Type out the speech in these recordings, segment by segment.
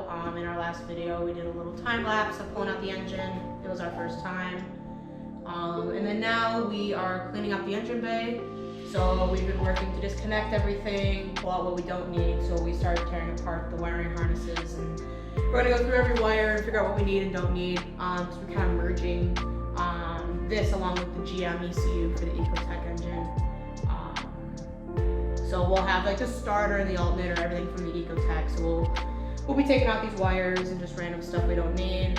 In our last video, we did a little time lapse of pulling out the engine. It was our first time. And then now we are cleaning up the engine bay. So we've been working to disconnect everything, pull out what we don't need. So we started tearing apart the wiring harnesses, and we're gonna go through every wire and figure out what we need and don't need. So we're kind of merging this along with the GM ECU for the Ecotec engine. So we'll have like the starter and the alternator, everything from the Ecotec. So we'll be taking out these wires and just random stuff we don't need.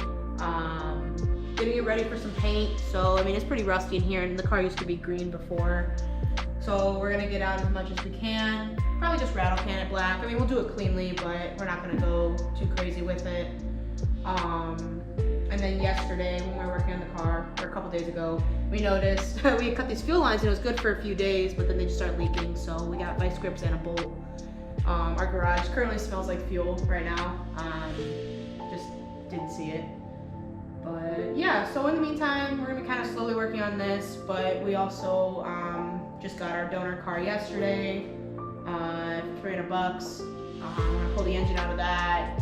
Getting it ready for some paint. So I mean, it's pretty rusty in here, and the car used to be green before. So we're gonna get out as much as we can. Probably just rattle can it black. I mean, we'll do it cleanly, but we're not gonna go too crazy with it. And then yesterday, when we were working on the car, or a couple days ago, we noticed we had cut these fuel lines and it was good for a few days, but then they just started leaking. So we got vice grips and a bolt. Our garage currently smells like fuel right now. Just didn't see it. But yeah, so in the meantime, we're gonna be kind of slowly working on this, but we also just got our donor car yesterday, $300 bucks. We're gonna pull the engine out of that,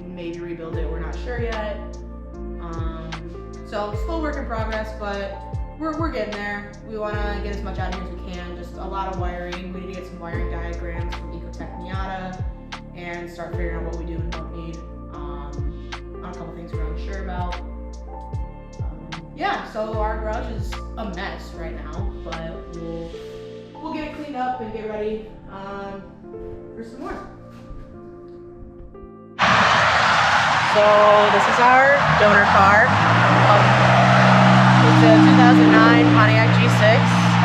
maybe rebuild it, we're not sure yet. So slow work in progress, but we're getting there. We wanna get as much out of here as we can, just a lot of wiring. We need to get some wiring diagrams from Ecotec Miata and start figuring out what we do and don't need. On a couple things we're unsure about. Yeah, so our garage is a mess right now, but we'll get it cleaned up and get ready for some more. So this is our donor car. It's a 2009 Pontiac G6,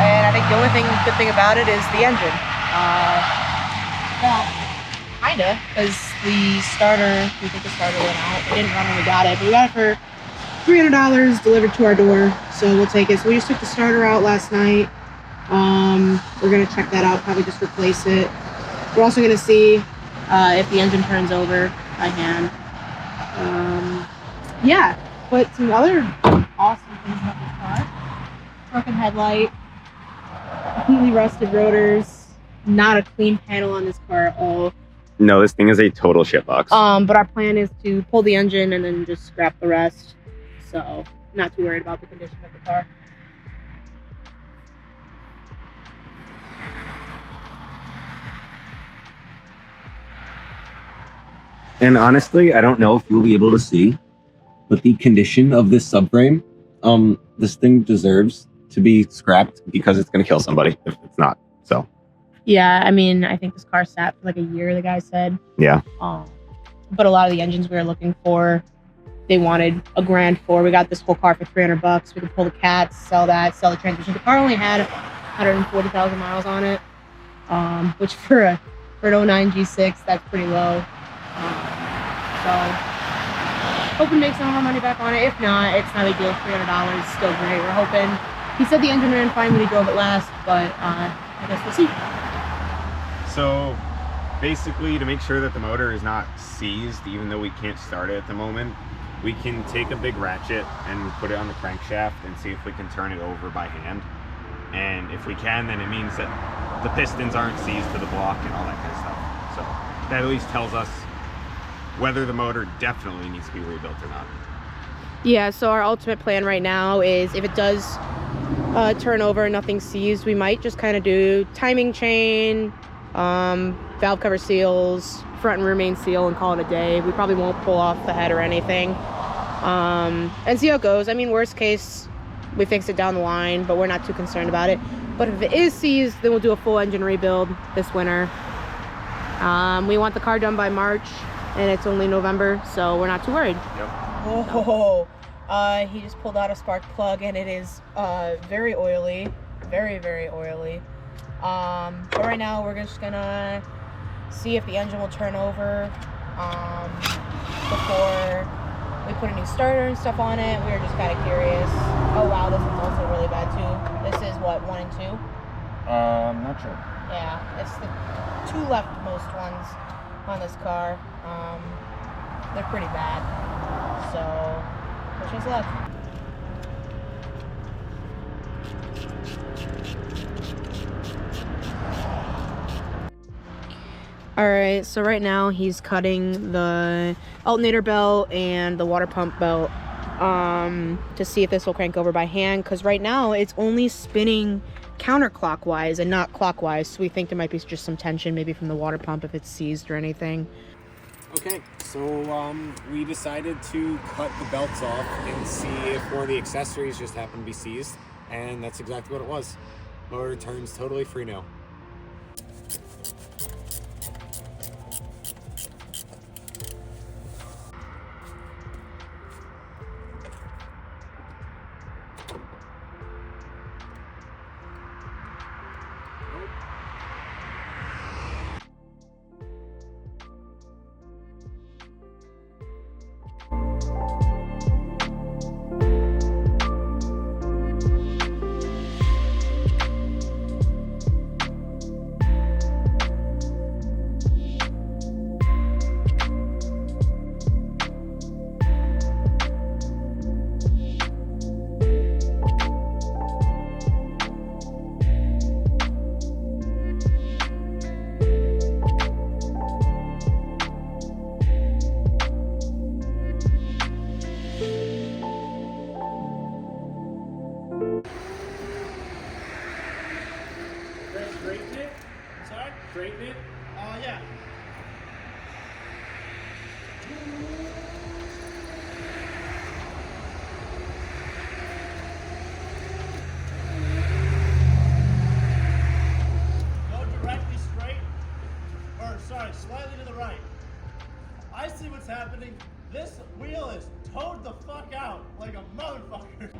and I think the only good thing about it is the engine. Well, kinda, because we think the starter went out. It didn't run when we got it, but we got it for $300 delivered to our door, so we'll take it. So we just took the starter out last night. We're gonna check that out, probably just replace it. We're also gonna see if the engine turns over by hand. Yeah, but some other awesome things about this car. Broken headlight, completely rusted rotors, not a clean panel on this car at all. No, this thing is a total shitbox. But our plan is to pull the engine and then just scrap the rest. So, not too worried about the condition of the car. And honestly, I don't know if you'll be able to see, but the condition of this subframe, this thing deserves to be scrapped because it's going to kill somebody if it's not. So. Yeah, I mean, I think this car sat for like a year, the guy said. Yeah. But a lot of the engines we were looking for, they wanted $1,000 for. We got this whole car for $300 bucks. We could pull the cats, sell that, sell the transmission. The car only had 140,000 miles on it, which for an 09 G6, that's pretty low. So hoping to make some of our money back on it. If not, it's not a big deal. $300 is still great. We're hoping. He said the engine ran fine when he drove it last, but I guess we'll see. So basically, to make sure that the motor is not seized, even though we can't start it at the moment, we can take a big ratchet and put it on the crankshaft and see if we can turn it over by hand. And if we can, then it means that the pistons aren't seized to the block and all that kind of stuff. So that at least tells us whether the motor definitely needs to be rebuilt or not. Yeah, so our ultimate plan right now is if it does turn over and nothing's seized, we might just kind of do timing chain, valve cover seals, front and rear main seal, and call it a day. We probably won't pull off the head or anything, and see how it goes. I mean, worst case, we fix it down the line, but we're not too concerned about it. But if it is seized, then we'll do a full engine rebuild this winter. We want the car done by March, and it's only November, so we're not too worried. Yep. Oh, he just pulled out a spark plug, and it is very oily, very, very oily. But right now we're just gonna see if the engine will turn over before we put a new starter and stuff on it. We were just kind of curious. Oh wow, this is also really bad too. This is what, 1 and 2? I'm not sure. Yeah, it's the 2 leftmost ones on this car. They're pretty bad. So, wish us luck. All right, so right now he's cutting the alternator belt and the water pump belt to see if this will crank over by hand, because right now it's only spinning counterclockwise and not clockwise, so we think there might be just some tension maybe from the water pump if it's seized or anything. Okay, so we decided to cut the belts off and see if one of the accessories just happened to be seized, and that's exactly what it was. Motor turns totally free now. Straighten it? Sorry? Straighten it? Yeah. Go directly straight. Or, sorry, slightly to the right. I see what's happening. This wheel is towed the fuck out like a motherfucker.